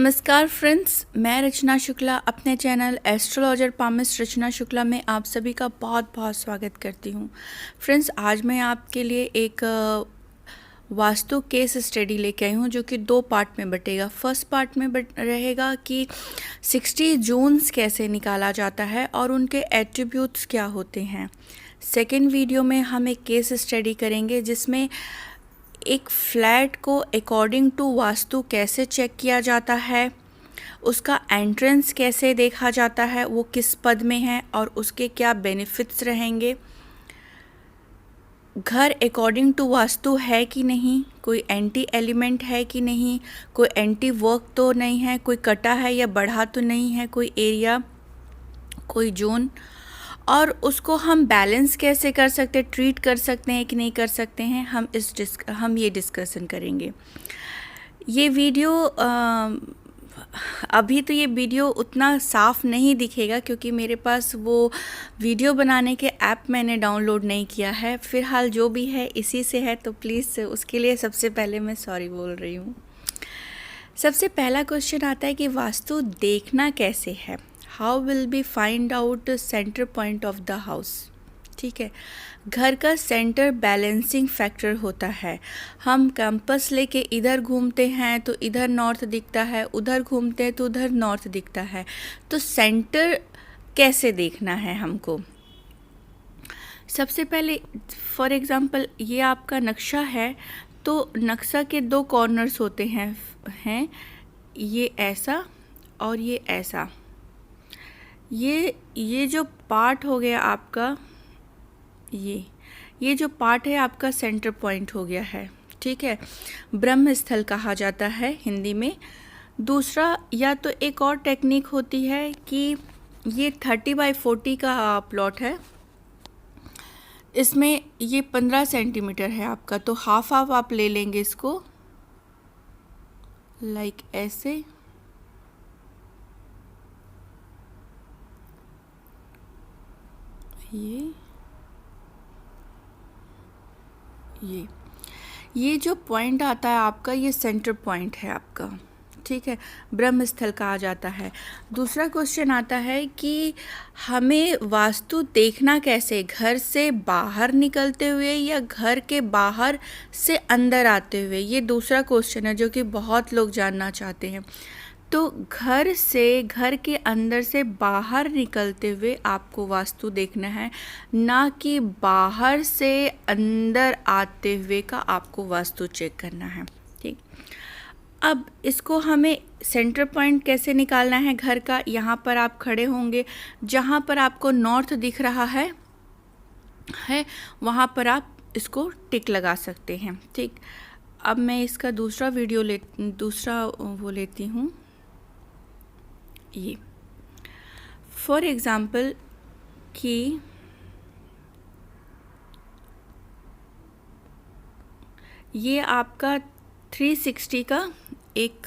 नमस्कार फ्रेंड्स, मैं रचना शुक्ला अपने चैनल एस्ट्रोलॉजर पामिस्ट रचना शुक्ला में आप सभी का बहुत बहुत स्वागत करती हूँ। फ्रेंड्स, आज मैं आपके लिए एक वास्तु केस स्टडी लेके आई हूँ जो कि 2 पार्ट में बटेगा। फर्स्ट पार्ट में रहेगा कि 60 जोन्स कैसे निकाला जाता है और उनके एट्रीब्यूट्स क्या होते हैं। सेकेंड वीडियो में हम एक केस स्टडी करेंगे जिसमें एक फ्लैट को अकॉर्डिंग टू वास्तु कैसे चेक किया जाता है, उसका एंट्रेंस कैसे देखा जाता है, वो किस पद में है और उसके क्या बेनिफिट्स रहेंगे, घर अकॉर्डिंग टू वास्तु है कि नहीं, कोई एंटी एलिमेंट है कि नहीं, कोई एंटी वर्क तो नहीं है, कोई कटा है या बढ़ा तो नहीं है, कोई एरिया, कोई जोन, और उसको हम बैलेंस कैसे कर सकते हैं, ट्रीट कर सकते हैं कि नहीं कर सकते हैं, हम ये डिस्कशन करेंगे। ये वीडियो अभी तो ये वीडियो उतना साफ़ नहीं दिखेगा क्योंकि मेरे पास वो वीडियो बनाने के ऐप मैंने डाउनलोड नहीं किया है। फ़िलहाल जो भी है इसी से है, तो प्लीज़ उसके लिए सबसे पहले मैं सॉरी बोल रही हूँ। सबसे पहला क्वेश्चन आता है कि वास्तु देखना कैसे है। How will be find out centre point of the house. ठीक है, घर का सेंटर बैलेंसिंग फैक्टर होता है। हम कैंपस लेके इधर घूमते हैं तो इधर नॉर्थ दिखता है, उधर घूमते हैं तो उधर नॉर्थ दिखता है। तो सेंटर कैसे देखना है हमको। सबसे पहले फॉर एग्जांपल ये आपका नक्शा है, तो नक्शा के 2 कॉर्नर्स होते हैं ये ऐसा और ये ऐसा। ये जो पार्ट हो गया आपका, ये जो पार्ट है आपका सेंटर पॉइंट हो गया है। ठीक है, ब्रह्म स्थल कहा जाता है हिंदी में। दूसरा, या तो एक और टेक्निक होती है कि ये 30x40 का प्लॉट है, इसमें ये 15 सेंटीमीटर है आपका, तो हाफ आप ले लेंगे इसको, लाइक ऐसे। ये जो पॉइंट आता है आपका, ये सेंटर पॉइंट है आपका। ठीक है, ब्रह्म स्थल कहा जाता है। दूसरा क्वेश्चन आता है कि हमें वास्तु देखना कैसे, घर से बाहर निकलते हुए या घर के बाहर से अंदर आते हुए। ये दूसरा क्वेश्चन है जो कि बहुत लोग जानना चाहते हैं। तो घर के अंदर से बाहर निकलते हुए आपको वास्तु देखना है, ना कि बाहर से अंदर आते हुए का आपको वास्तु चेक करना है। ठीक, अब इसको हमें सेंटर पॉइंट कैसे निकालना है घर का। यहाँ पर आप खड़े होंगे, जहाँ पर आपको नॉर्थ दिख रहा है वहाँ पर आप इसको टिक लगा सकते हैं। ठीक, अब मैं इसका दूसरा वो लेती हूँ। ये फॉर एग्ज़ाम्पल कि ये आपका 360 का एक,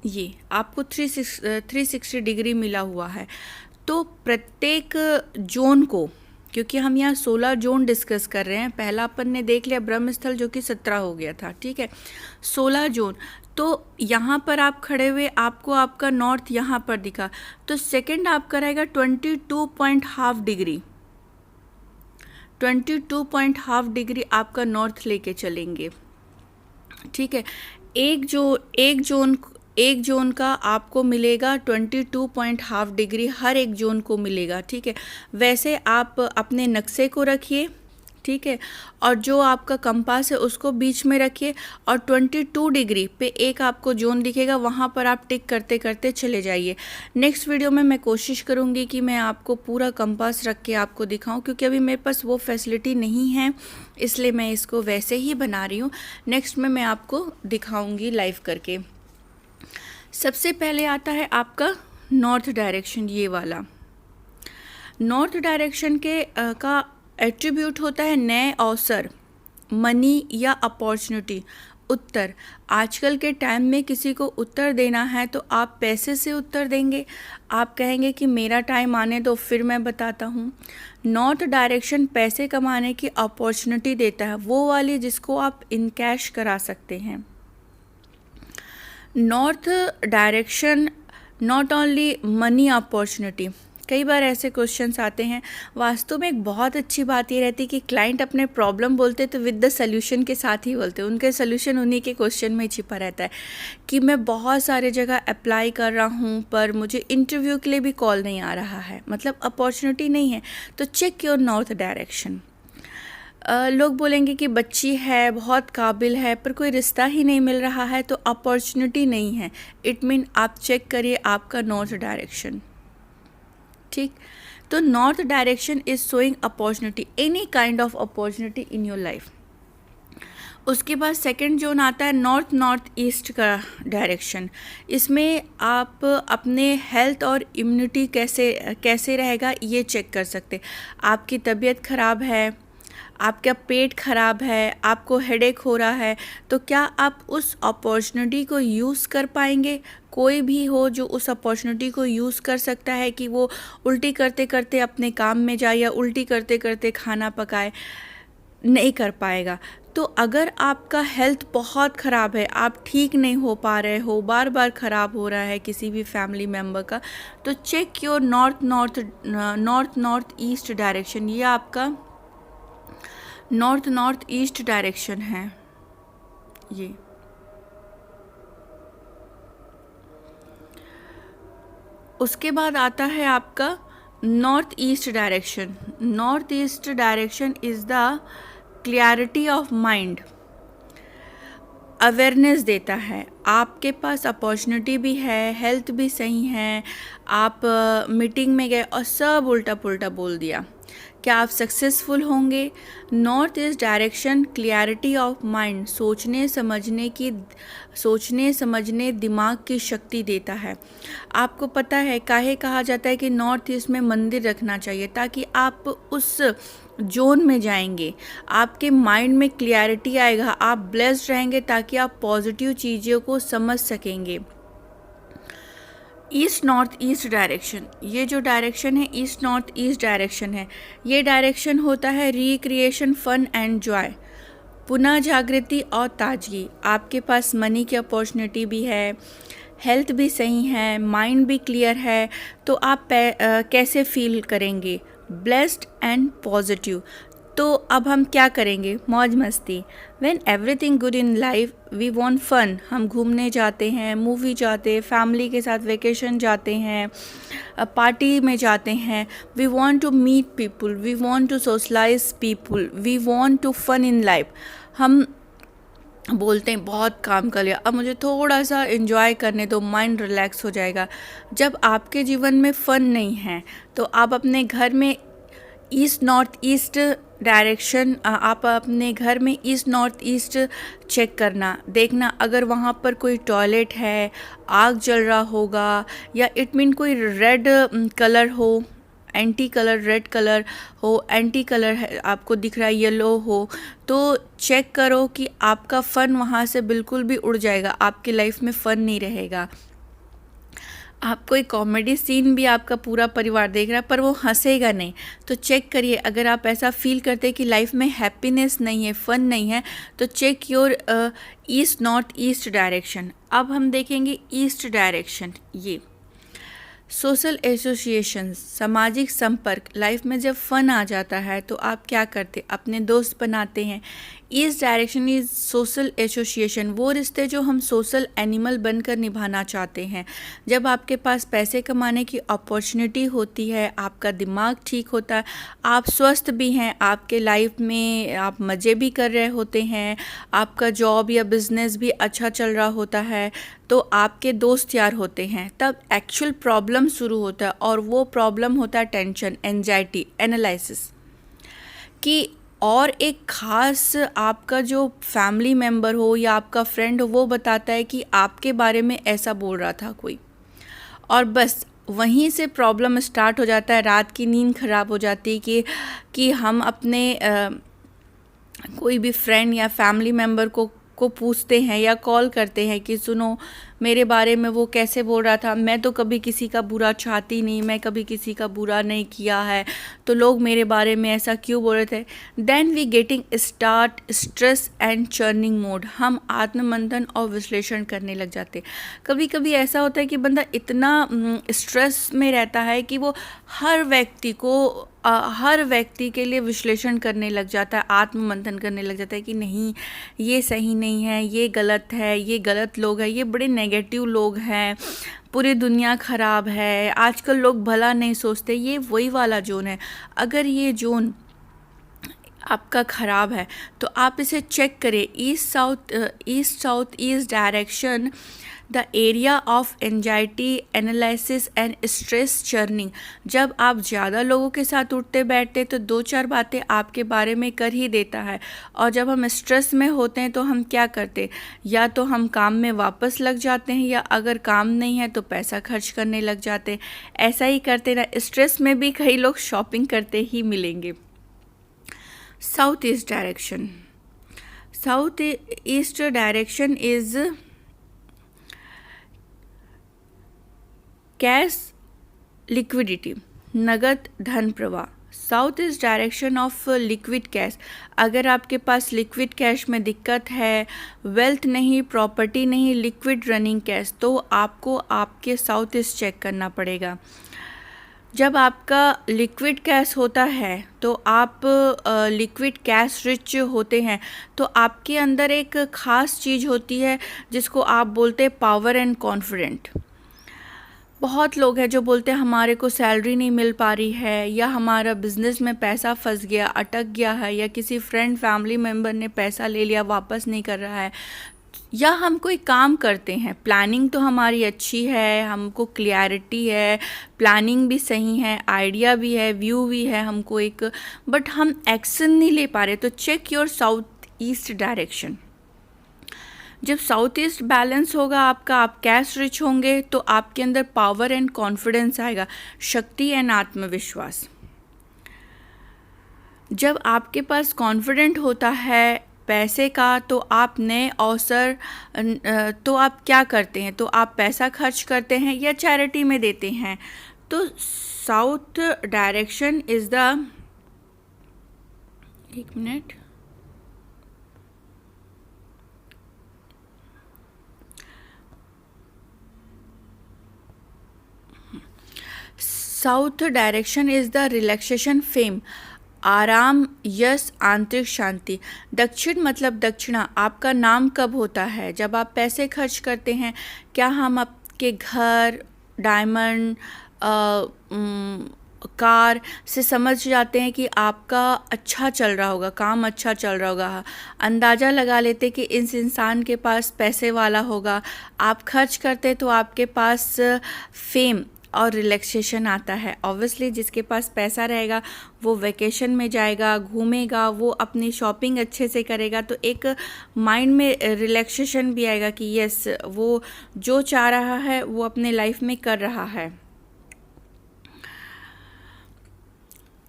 ये आपको 360 डिग्री मिला हुआ है। तो प्रत्येक जोन को, क्योंकि हम यहाँ 16 जोन डिस्कस कर रहे हैं, पहला अपन ने देख लिया ब्रह्मस्थल जो कि 17 हो गया था। ठीक है, 16 जोन। तो यहाँ पर आप खड़े हुए, आपको आपका नॉर्थ यहाँ पर दिखा, तो सेकंड आपका रहेगा 22.5 डिग्री। 22.5 डिग्री आपका नॉर्थ लेके चलेंगे। ठीक है, एक जोन का आपको मिलेगा 22.5 डिग्री, हर एक जोन को मिलेगा। ठीक है, वैसे आप अपने नक्शे को रखिए। ठीक है, और जो आपका कंपास है उसको बीच में रखिए और 22 डिग्री पे एक आपको जोन दिखेगा, वहाँ पर आप टिक करते करते चले जाइए। नेक्स्ट वीडियो में मैं कोशिश करूँगी कि मैं आपको पूरा कंपास रख के आपको दिखाऊं, क्योंकि अभी मेरे पास वो फैसिलिटी नहीं है, इसलिए मैं इसको वैसे ही बना रही हूँ। नेक्स्ट में मैं आपको दिखाऊँगी लाइव करके। सबसे पहले आता है आपका नॉर्थ डायरेक्शन। ये वाला नॉर्थ डायरेक्शन के का एट्रीब्यूट होता है नए अवसर, मनी या अपॉर्चुनिटी। उत्तर, आजकल के टाइम में किसी को उत्तर देना है तो आप पैसे से उत्तर देंगे। आप कहेंगे कि मेरा टाइम आने दो फिर मैं बताता हूँ। नॉर्थ डायरेक्शन पैसे कमाने की अपॉर्चुनिटी देता है, वो वाली जिसको आप इन कैश करा सकते हैं। North direction not only money opportunity. कई बार ऐसे क्वेश्चंस आते हैं। वास्तव में एक बहुत अच्छी बात ये रहती है कि क्लाइंट अपने प्रॉब्लम बोलते तो विद द सोल्यूशन के साथ ही बोलते हैं। उनके सोल्यूशन उन्हीं के क्वेश्चन में छिपा रहता है कि मैं बहुत सारे जगह अप्लाई कर रहा हूँ पर मुझे इंटरव्यू के लिए भी कॉल नहीं आ रहा है, मतलब अपॉर्चुनिटी नहीं है। तो चेक योर नॉर्थ डायरेक्शन। लोग बोलेंगे कि बच्ची है, बहुत काबिल है, पर कोई रिश्ता ही नहीं मिल रहा है, तो अपॉर्चुनिटी नहीं है। इट मीन आप चेक करिए आपका नॉर्थ डायरेक्शन। ठीक, तो north direction is showing opportunity, any kind of opportunity in your life. उसके बाद सेकंड जोन आता है नॉर्थ नॉर्थ ईस्ट का डायरेक्शन। इसमें आप अपने हेल्थ और इम्यूनिटी कैसे रहेगा ये चेक कर सकते। आपकी तबीयत ख़राब है, आपका पेट ख़राब है, आपको हेडेक हो रहा है, तो क्या आप उस अपॉर्चुनिटी को यूज़ कर पाएंगे? कोई भी हो जो उस अपॉर्चुनिटी को यूज़ कर सकता है कि वो उल्टी करते करते अपने काम में जाए या उल्टी करते करते खाना पकाए, नहीं कर पाएगा। तो अगर आपका हेल्थ बहुत ख़राब है, आप ठीक नहीं हो पा रहे हो, बार बार ख़राब हो रहा है किसी भी फैमिली मेम्बर का, तो check your north north east direction. ये आपका नॉर्थ नॉर्थ ईस्ट डायरेक्शन है ये। उसके बाद आता है आपका north east direction. North east direction is the clarity of mind, awareness देता है। आपके पास अपॉर्चुनिटी भी है, हेल्थ भी सही है, आप मीटिंग में गए और सब उल्टा पुल्टा बोल दिया, क्या आप सक्सेसफुल होंगे? North east direction clarity of mind, सोचने समझने दिमाग की शक्ति देता है। आपको पता है काहे कहा जाता है कि नॉर्थ ईस्ट में मंदिर रखना चाहिए, ताकि आप उस जोन में जाएंगे, आपके माइंड में क्लियरिटी आएगा, आप ब्लेस्ड रहेंगे, ताकि आप पॉजिटिव चीज़ों को समझ सकेंगे। ईस्ट नॉर्थ ईस्ट डायरेक्शन, ये जो डायरेक्शन है ईस्ट नॉर्थ ईस्ट डायरेक्शन है। ये डायरेक्शन होता है रिक्रिएशन, फन एंड जॉय, पुनः जागृति और ताजगी। आपके पास मनी की अपॉर्चुनिटी भी है, हेल्थ भी सही है, माइंड भी क्लियर है, तो आप कैसे फील करेंगे? Blessed and positive. तो अब हम क्या करेंगे? मौज मस्ती। When everything good in life we want fun. हम घूमने जाते हैं, मूवी जाते हैं, फैमिली के साथ वेकेशन जाते हैं, पार्टी में जाते हैं। We want to meet people, we want to socialize people, we want to fun in life. हम बोलते हैं बहुत काम कर लिया, अब मुझे थोड़ा सा एंजॉय करने दो, माइंड रिलैक्स हो जाएगा। जब आपके जीवन में फ़न नहीं है तो आप अपने घर में ईस्ट नॉर्थ ईस्ट डायरेक्शन, आप अपने घर में ईस्ट नॉर्थ ईस्ट चेक करना, देखना अगर वहाँ पर कोई टॉयलेट है, आग जल रहा होगा, या इट मीन कोई रेड कलर हो, एंटी कलर रेड कलर हो, एंटी कलर है आपको दिख रहा है येलो हो, तो चेक करो कि आपका फ़न वहाँ से बिल्कुल भी उड़ जाएगा, आपकी लाइफ में फ़न नहीं रहेगा। आप कोई कॉमेडी सीन भी आपका पूरा परिवार देख रहा है पर वो हंसेगा नहीं, तो चेक करिए। अगर आप ऐसा फील करते हैं कि लाइफ में हैप्पीनेस नहीं है, फ़न नहीं है, तो check your east north east direction. अब हम देखेंगे ईस्ट डायरेक्शन। ये सोशल एसोसिएशन, सामाजिक संपर्क। लाइफ में जब फ़न आ जाता है तो आप क्या करते? अपने दोस्त बनाते हैं। East direction is social association, वो रिश्ते जो हम सोशल एनिमल बनकर निभाना चाहते हैं। जब आपके पास पैसे कमाने की अपॉर्चुनिटी होती है, आपका दिमाग ठीक होता है, आप स्वस्थ भी हैं, आपके लाइफ में आप मज़े भी कर रहे होते हैं, आपका जॉब या बिजनेस भी अच्छा चल रहा होता है, तो आपके दोस्त यार होते हैं, तब एक्चुअल प्रॉब्लम शुरू होता है। और वो प्रॉब्लम होता है टेंशन, एंजाइटी, एनालिसिस कि और एक ख़ास आपका जो फैमिली मेम्बर हो या आपका फ्रेंड हो वो बताता है कि आपके बारे में ऐसा बोल रहा था कोई, और बस वहीं से प्रॉब्लम स्टार्ट हो जाता है। रात की नींद ख़राब हो जाती है कि हम अपने कोई भी फ्रेंड या फैमिली मेम्बर को को पूछते हैं या कॉल करते हैं कि सुनो मेरे बारे में वो कैसे बोल रहा था, मैं तो कभी किसी का बुरा चाहती नहीं, मैं कभी किसी का बुरा नहीं किया है, तो लोग मेरे बारे में ऐसा क्यों बोल रहे थे। Then we getting start stress and churning mode, हम आत्ममंथन और विश्लेषण करने लग जाते। कभी कभी ऐसा होता है कि बंदा इतना स्ट्रेस में रहता है कि वो हर व्यक्ति के लिए विश्लेषण करने लग जाता है, आत्ममंथन करने लग जाता है कि नहीं ये सही नहीं है, ये गलत है, ये गलत लोग हैं, ये बड़े नेगेटिव लोग हैं, पूरी दुनिया ख़राब है, आजकल लोग भला नहीं सोचते। ये वही वाला जोन है। अगर ये जोन आपका ख़राब है तो आप इसे चेक करें। East south east direction, the area of anxiety analysis and stress churning. जब आप ज़्यादा लोगों के साथ उठते बैठते तो 2-4 बातें आपके बारे में कर ही देता है, और जब हम स्ट्रेस में होते हैं तो हम क्या करते, या तो हम काम में वापस लग जाते हैं, या अगर काम नहीं है तो पैसा खर्च करने लग जाते। ऐसा ही करते ना, स्ट्रेस में भी कई लोग शॉपिंग करते ही मिलेंगे। South east direction is cash liquidity, नगद धन प्रवाह। South east direction of liquid cash. अगर आपके पास लिक्विड कैश में दिक्कत है, वेल्थ नहीं, प्रॉपर्टी नहीं, लिक्विड रनिंग कैश, तो आपको आपके साउथ ईस्ट चेक करना पड़ेगा। जब आपका लिक्विड कैश होता है तो आप लिक्विड कैश रिच होते हैं, तो आपके अंदर एक ख़ास चीज़ होती है जिसको आप बोलते हैं पावर एंड कॉन्फिडेंट। बहुत लोग हैं जो बोलते हैं हमारे को सैलरी नहीं मिल पा रही है, या हमारा बिज़नेस में पैसा फंस गया, अटक गया है, या किसी फ्रेंड फैमिली मेम्बर ने पैसा ले लिया वापस नहीं कर रहा है, या हम कोई काम करते हैं, प्लानिंग तो हमारी अच्छी है, हमको क्लियरिटी है, प्लानिंग भी सही है, आइडिया भी है, व्यू भी है हमको एक, बट हम एक्शन नहीं ले पा रहे। तो check your south east direction. जब साउथ ईस्ट बैलेंस होगा आपका, आप कैश रिच होंगे, तो आपके अंदर पावर एंड कॉन्फिडेंस आएगा, शक्ति एंड आत्मविश्वास। जब आपके पास कॉन्फिडेंट होता है पैसे का, तो आप नए अवसर, तो आप क्या करते हैं, तो आप पैसा खर्च करते हैं या चैरिटी में देते हैं। तो साउथ डायरेक्शन इज द, एक minute, south direction is the relaxation, fame, आराम, यश, आंतरिक शांति। दक्षिण मतलब दक्षिणा, आपका नाम कब होता है, जब आप पैसे खर्च करते हैं। क्या हम आपके घर, डायमंड, कार से समझ जाते हैं कि आपका अच्छा चल रहा होगा, काम अच्छा चल रहा होगा, अंदाज़ा लगा लेते कि इस इंसान के पास पैसे वाला होगा। आप खर्च करते तो आपके पास फेम और रिलैक्सेशन आता है। ऑब्वियसली जिसके पास पैसा रहेगा वो वैकेशन में जाएगा, घूमेगा, वो अपनी शॉपिंग अच्छे से करेगा, तो एक माइंड में रिलैक्सेशन भी आएगा कि यस वो जो चाह रहा है वो अपने लाइफ में कर रहा है।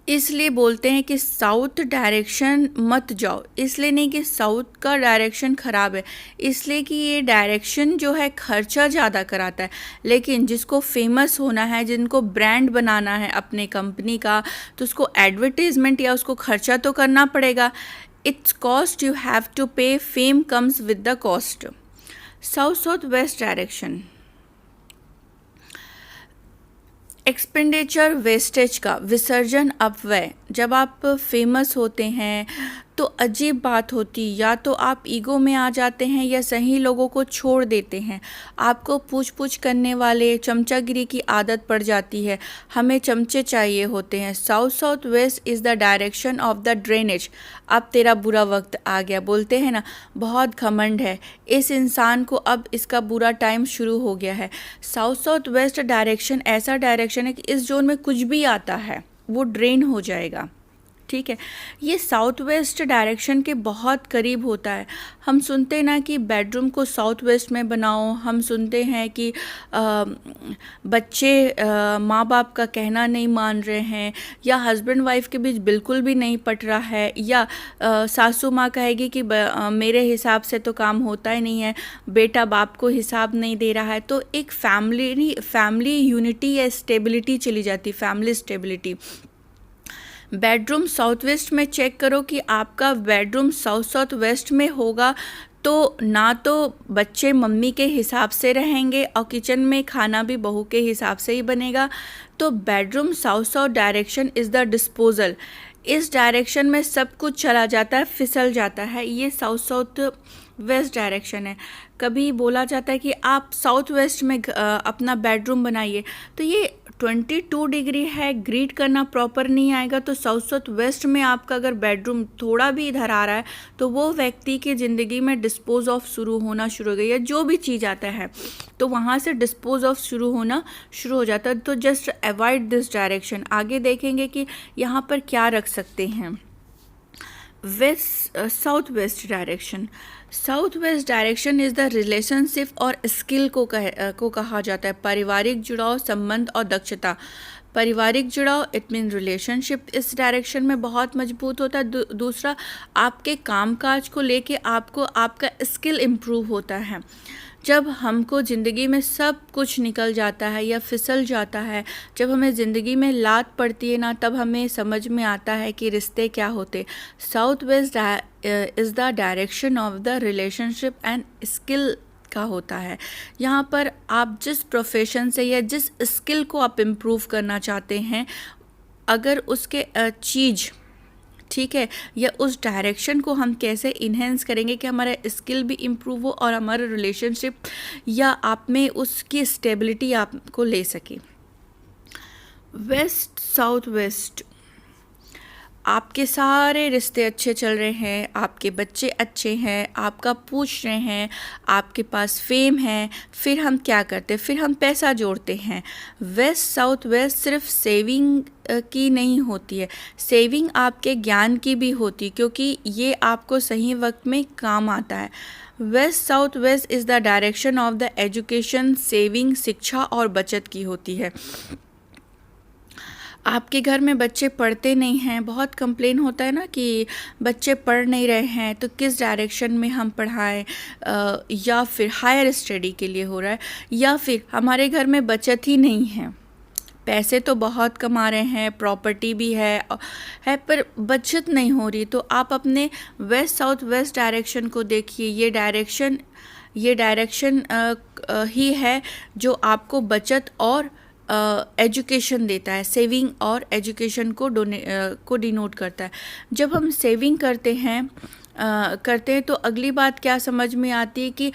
इसलिए बोलते हैं कि साउथ डायरेक्शन मत जाओ, इसलिए नहीं कि साउथ का डायरेक्शन ख़राब है, इसलिए कि ये डायरेक्शन जो है खर्चा ज़्यादा कराता है। लेकिन जिसको फेमस होना है, जिनको ब्रांड बनाना है अपने कंपनी का, तो उसको एडवर्टीज़मेंट या उसको खर्चा तो करना पड़ेगा। It's cost you have to pay, fame comes with the cost. South west direction, expenditure wastage का विसर्जन, अपव्यय। जब आप फेमस होते हैं तो अजीब बात होती, या तो आप ईगो में आ जाते हैं या सही लोगों को छोड़ देते हैं। आपको पूछ पूछ करने वाले, चमचागिरी की आदत पड़ जाती है, हमें चमचे चाहिए होते हैं। South west is the direction of the drainage. अब तेरा बुरा वक्त आ गया, बोलते हैं ना, बहुत घमंड है इस इंसान को, अब इसका बुरा टाइम शुरू हो गया है। साउथ वेस्ट डायरेक्शन ऐसा डायरेक्शन है कि इस जोन में कुछ भी आता है वो ड्रेन हो जाएगा, ठीक है। ये साउथ वेस्ट डायरेक्शन के बहुत करीब होता है। हम सुनते ना कि बेडरूम को साउथ वेस्ट में बनाओ, हम सुनते हैं कि बच्चे माँ बाप का कहना नहीं मान रहे हैं, या हस्बैंड वाइफ के बीच बिल्कुल भी नहीं पट रहा है, या सासू माँ कहेगी कि मेरे हिसाब से तो काम होता ही नहीं है, बेटा बाप को हिसाब नहीं दे रहा है। तो एक फैमिली यूनिटी या स्टेबिलिटी चली जाती, family stability. Bedroom south west में चेक करो कि आपका बेडरूम साउथ वेस्ट में होगा तो ना तो बच्चे मम्मी के हिसाब से रहेंगे और किचन में खाना भी बहू के हिसाब से ही बनेगा। तो bedroom south direction is the disposal. इस डायरेक्शन में सब कुछ चला जाता है, फिसल जाता है। ये साउथ वेस्ट डायरेक्शन है। कभी बोला जाता है कि आप साउथ वेस्ट में अपना बेडरूम बनाइए, तो ये 22 डिग्री है, ग्रीड करना प्रॉपर नहीं आएगा। तो साउथ वेस्ट में आपका अगर बेडरूम थोड़ा भी इधर आ रहा है तो वो व्यक्ति की ज़िंदगी में डिस्पोज ऑफ शुरू होना शुरू हो गई है। जो भी चीज़ आता है तो वहाँ से डिस्पोज ऑफ शुरू हो जाता है। तो जस्ट अवॉइड दिस डायरेक्शन। आगे देखेंगे कि यहाँ पर क्या रख सकते हैं। South west direction. South west direction is the relationship और स्किल को कहा जाता है। पारिवारिक जुड़ाव, संबंध और दक्षता। पारिवारिक जुड़ाव इट मीन रिलेशनशिप इस डायरेक्शन में बहुत मजबूत होता है। दूसरा, आपके कामकाज को लेके आपको आपका स्किल इम्प्रूव होता है। जब हमको ज़िंदगी में सब कुछ निकल जाता है या फिसल जाता है, जब हमें ज़िंदगी में लात पड़ती है ना, तब हमें समझ में आता है कि रिश्ते क्या होते। South west is the direction of the relationship and skill का होता है। यहाँ पर आप जिस प्रोफेशन से या जिस स्किल को आप इम्प्रूव करना चाहते हैं, अगर उसके चीज़ ठीक है, या उस डायरेक्शन को हम कैसे इन्हेंस करेंगे कि हमारा स्किल भी इम्प्रूव हो और हमारा रिलेशनशिप या आप में उसकी स्टेबिलिटी आपको ले सके। वेस्ट साउथ वेस्ट, आपके सारे रिश्ते अच्छे चल रहे हैं, आपके बच्चे अच्छे हैं, आपका पूछ रहे हैं, आपके पास फेम है, फिर हम क्या करते हैं, फिर हम पैसा जोड़ते हैं। वेस्ट साउथ वेस्ट सिर्फ सेविंग की नहीं होती है, सेविंग आपके ज्ञान की भी होती है, क्योंकि ये आपको सही वक्त में काम आता है। West south west is the direction of the education, saving, शिक्षा और बचत की होती है। आपके घर में बच्चे पढ़ते नहीं हैं, बहुत कंप्लेन होता है ना कि बच्चे पढ़ नहीं रहे हैं, तो किस डायरेक्शन में हम पढ़ाएं, या फिर हायर स्टडी के लिए हो रहा है, या फिर हमारे घर में बचत ही नहीं है, पैसे तो बहुत कमा रहे हैं, प्रॉपर्टी भी है पर बचत नहीं हो रही। तो आप अपने वेस्ट साउथ वेस्ट डायरेक्शन को देखिए। ये डायरेक्शन ही है जो आपको बचत और एजुकेशन देता है, सेविंग और एजुकेशन को डिनोट करता है। जब हम सेविंग करते हैं तो अगली बात क्या समझ में आती है कि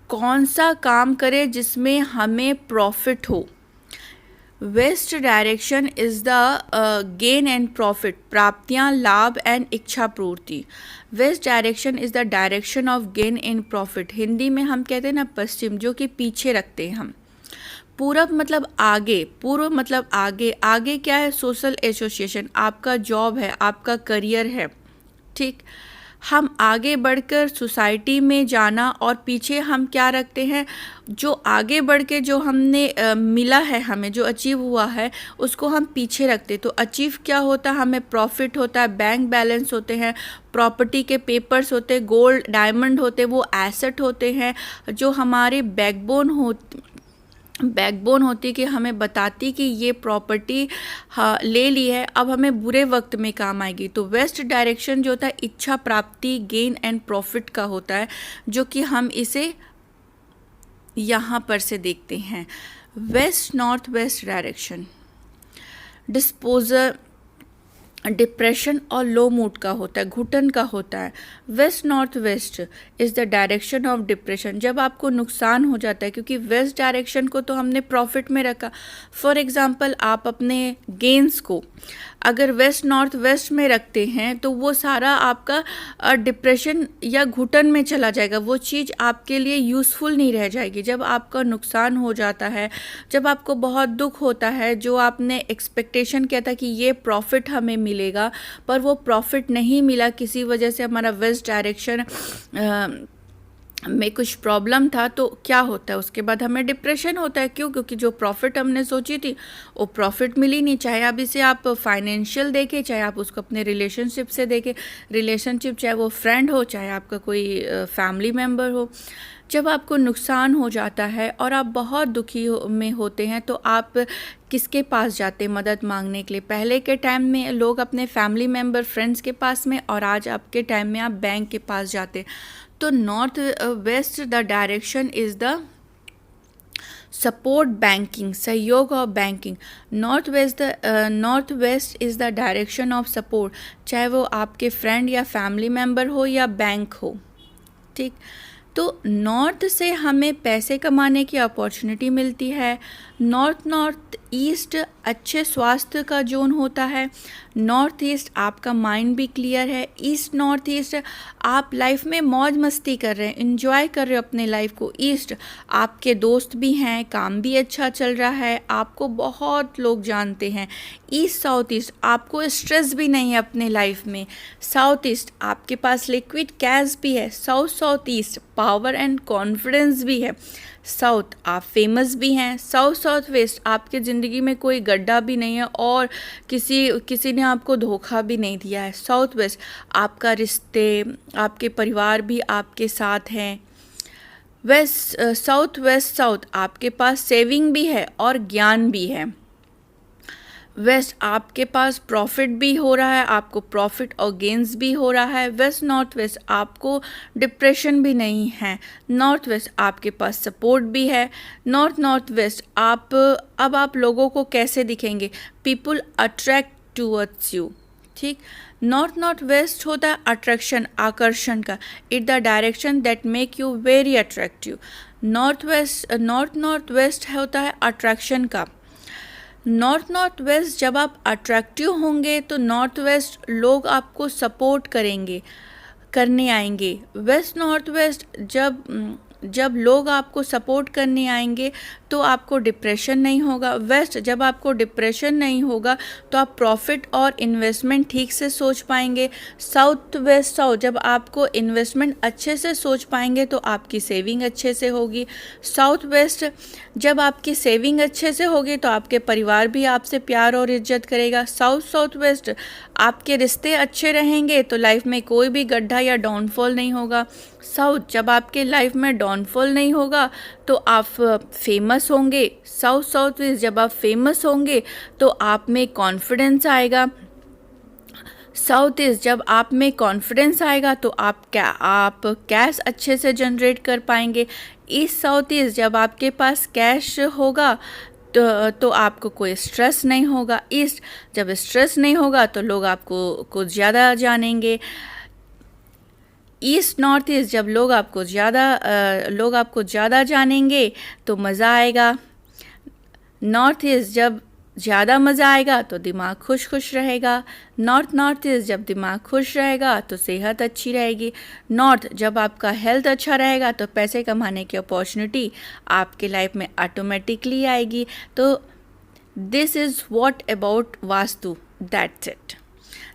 कौन सा काम करें जिसमें हमें प्रॉफिट हो। West direction is the gain and profit, प्राप्तियाँ, लाभ एंड इच्छा पूर्ति। West direction is the direction of gain and profit. Hindi में हम कहते हैं ना पश्चिम, जो कि पीछे रखते हैं हम। पूरब मतलब आगे, पूर्व मतलब आगे। आगे क्या है? सोशल एसोसिएशन, आपका जॉब है, आपका करियर है, ठीक। हम आगे बढ़कर सोसाइटी में जाना, और पीछे हम क्या रखते हैं, जो आगे बढ़ के जो हमने मिला है, हमें जो अचीव हुआ है उसको हम पीछे रखते। तो अचीव क्या होता है? हमें प्रॉफिट होता है, बैंक बैलेंस होते हैं, प्रॉपर्टी के पेपर्स होते हैं, गोल्ड डायमंड होते हैं, वो एसेट होते हैं जो हमारे बैकबोन होती कि हमें बताती कि ये प्रॉपर्टी ले ली है, अब हमें बुरे वक्त में काम आएगी। तो वेस्ट डायरेक्शन जो होता है इच्छा प्राप्ति, गेन एंड प्रॉफिट का होता है, जो कि हम इसे यहाँ पर से देखते हैं। West north west direction disposer, depression और लो मूड का होता है, घुटन का होता है। West north west is the direction of depression, जब आपको नुकसान हो जाता है, क्योंकि वेस्ट डायरेक्शन को तो हमने प्रॉफिट में रखा। फॉर एग्जांपल, आप अपने गेन्स को अगर वेस्ट नॉर्थ वेस्ट में रखते हैं तो वो सारा आपका डिप्रेशन या घुटन में चला जाएगा, वो चीज़ आपके लिए यूज़फुल नहीं रह जाएगी। जब आपका नुकसान हो जाता है, जब आपको बहुत दुख होता है, जो आपने एक्सपेक्टेशन किया था कि ये प्रॉफिट हमें मिलेगा, पर वो प्रॉफिट नहीं मिला, किसी वजह से हमारा वेस्ट डायरेक्शन में कुछ प्रॉब्लम था, तो क्या होता है उसके बाद हमें डिप्रेशन होता है। क्यों? क्योंकि जो प्रॉफिट हमने सोची थी वो प्रॉफिट मिली नहीं। चाहे अब इसे आप फाइनेंशियल देखें, चाहे आप उसको अपने रिलेशनशिप से देखें, रिलेशनशिप चाहे वो फ्रेंड हो, चाहे आपका कोई फैमिली मेम्बर हो, जब आपको नुकसान हो जाता है और आप बहुत दुखी में होते हैं तो आप किसके पास जाते हैं मदद मांगने के लिए? पहले के टाइम में लोग अपने फैमिली मेम्बर, फ्रेंड्स के पास में, और आज आपके टाइम में आप बैंक के पास जाते हैं। तो north west the direction is the support banking, सहयोग और banking. North west is the direction of support, चाहे वो आपके फ्रेंड या फैमिली मेम्बर हो या बैंक हो, ठीक। तो नॉर्थ से हमें पैसे कमाने की अपॉर्चुनिटी मिलती है। नॉर्थ ईस्ट अच्छे स्वास्थ्य का जोन होता है। नॉर्थ ईस्ट आपका माइंड भी क्लियर है। ईस्ट नॉर्थ ईस्ट आप लाइफ में मौज मस्ती कर रहे हैं, एंजॉय कर रहे हो अपने लाइफ को। ईस्ट आपके दोस्त भी हैं, काम भी अच्छा चल रहा है, आपको बहुत लोग जानते हैं। ईस्ट साउथ ईस्ट आपको स्ट्रेस भी नहीं है अपने लाइफ में। साउथ ईस्ट आपके पास लिक्विड कैश भी है। South east power and confidence भी है। साउथ आप फेमस भी हैं। साउथ वेस्ट आपके ज़िंदगी में कोई गड्ढा भी नहीं है और किसी ने आपको धोखा भी नहीं दिया है। साउथ वेस्ट आपका रिश्ते, आपके परिवार भी आपके साथ हैं। साउथ आपके पास सेविंग भी है और ज्ञान भी है। वेस्ट आपके पास प्रॉफिट भी हो रहा है, आपको प्रॉफिट और गेंस भी हो रहा है। वेस्ट नॉर्थ वेस्ट आपको डिप्रेशन भी नहीं है। नॉर्थ वेस्ट आपके पास सपोर्ट भी है। नॉर्थ वेस्ट अब आप लोगों को कैसे दिखेंगे? पीपल अट्रैक्ट टूवर्ड्स यू, ठीक। नॉर्थ वेस्ट होता है अट्रैक्शन, आकर्षण का। It the direction that make you very attractive. North west होता है अट्रैक्शन का। नॉर्थ वेस्ट जब आप अट्रैक्टिव होंगे तो नॉर्थ वेस्ट लोग आपको सपोर्ट करने आएंगे। नॉर्थ वेस्ट जब लोग आपको सपोर्ट करने आएंगे तो आपको डिप्रेशन नहीं होगा। वेस्ट जब आपको डिप्रेशन नहीं होगा तो आप प्रॉफिट और इन्वेस्टमेंट ठीक से सोच पाएंगे। साउथ जब आपको इन्वेस्टमेंट अच्छे से सोच पाएंगे तो आपकी सेविंग अच्छे से होगी। साउथ वेस्ट जब आपकी सेविंग अच्छे से होगी तो आपके परिवार भी आपसे प्यार और इज्जत करेगा। साउथ वेस्ट आपके रिश्ते अच्छे रहेंगे तो लाइफ में कोई भी गड्ढा या डाउनफॉल नहीं होगा। साउथ जब आपके लाइफ में डाउनफॉल नहीं होगा तो आप फेमस होंगे। साउथ वेस्ट जब आप फेमस होंगे तो आप में कॉन्फिडेंस आएगा। साउथ ईस्ट जब आप में कॉन्फिडेंस आएगा तो आप कैश अच्छे से जनरेट कर पाएंगे। ईस्ट साउथ ईस्ट जब आपके पास कैश होगा तो आपको कोई स्ट्रेस नहीं होगा। ईस्ट जब स्ट्रेस नहीं होगा तो लोग आपको कुछ ज़्यादा जानेंगे। ईस्ट नॉर्थ ईस्ट जब लोग आपको ज़्यादा जानेंगे तो मज़ा आएगा। नॉर्थ ईस्ट जब ज़्यादा मज़ा आएगा तो दिमाग खुश रहेगा। नॉर्थ ईस्ट जब दिमाग खुश रहेगा तो सेहत अच्छी रहेगी। नॉर्थ जब आपका हेल्थ अच्छा रहेगा तो पैसे कमाने की अपॉर्चुनिटी आपके लाइफ में ऑटोमेटिकली आएगी। तो this is what about vastu, that's it.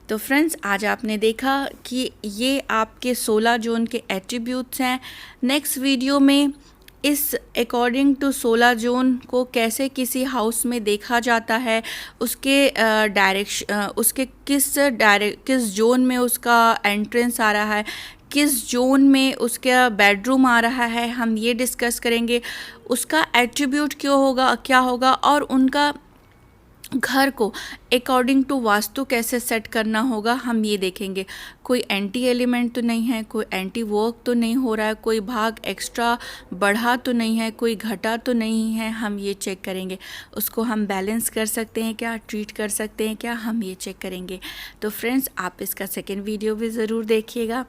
तो फ्रेंड्स, आज आपने देखा कि ये आपके 16 जोन के एट्रीब्यूट्स हैं। नेक्स्ट वीडियो में इस अकॉर्डिंग टू 16 जोन को कैसे किसी हाउस में देखा जाता है, उसके किस जोन में उसका एंट्रेंस आ रहा है, किस जोन में उसका बेडरूम आ रहा है, हम ये डिस्कस करेंगे। उसका एट्रीब्यूट क्या होगा और उनका घर को अकॉर्डिंग टू वास्तु कैसे सेट करना होगा, हम ये देखेंगे। कोई एंटी एलिमेंट तो नहीं है, कोई एंटी वर्क तो नहीं हो रहा है, कोई भाग एक्स्ट्रा बढ़ा तो नहीं है, कोई घटा तो नहीं है, हम ये चेक करेंगे। उसको हम बैलेंस कर सकते हैं क्या, ट्रीट कर सकते हैं क्या, हम ये चेक करेंगे। तो फ्रेंड्स, आप इसका सेकेंड वीडियो भी ज़रूर देखिएगा।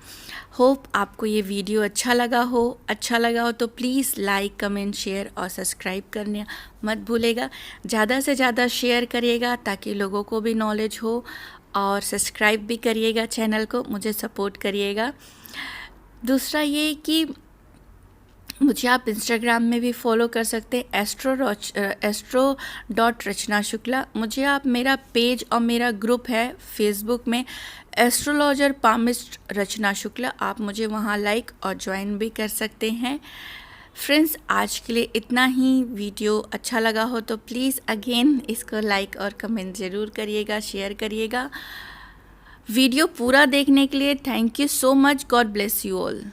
होप आपको ये वीडियो अच्छा लगा हो तो प्लीज़ लाइक, कमेंट, शेयर और सब्सक्राइब करना मत भूलेगा। ज़्यादा से ज़्यादा शेयर करिएगा ताकि लोगों को भी नॉलेज हो, और सब्सक्राइब भी करिएगा चैनल को, मुझे सपोर्ट करिएगा। दूसरा ये कि मुझे आप इंस्टाग्राम में भी फॉलो कर सकते हैं, astro.रचना शुक्ला। मुझे आप, मेरा पेज और मेरा ग्रुप है फेसबुक में, एस्ट्रोलॉजर पामिस्ट रचना शुक्ला, आप मुझे वहाँ लाइक और ज्वाइन भी कर सकते हैं। फ्रेंड्स, आज के लिए इतना ही। वीडियो अच्छा लगा हो तो प्लीज़ अगेन इसको लाइक और कमेंट ज़रूर करिएगा, शेयर करिएगा। वीडियो पूरा देखने के लिए thank you so much. God bless you all.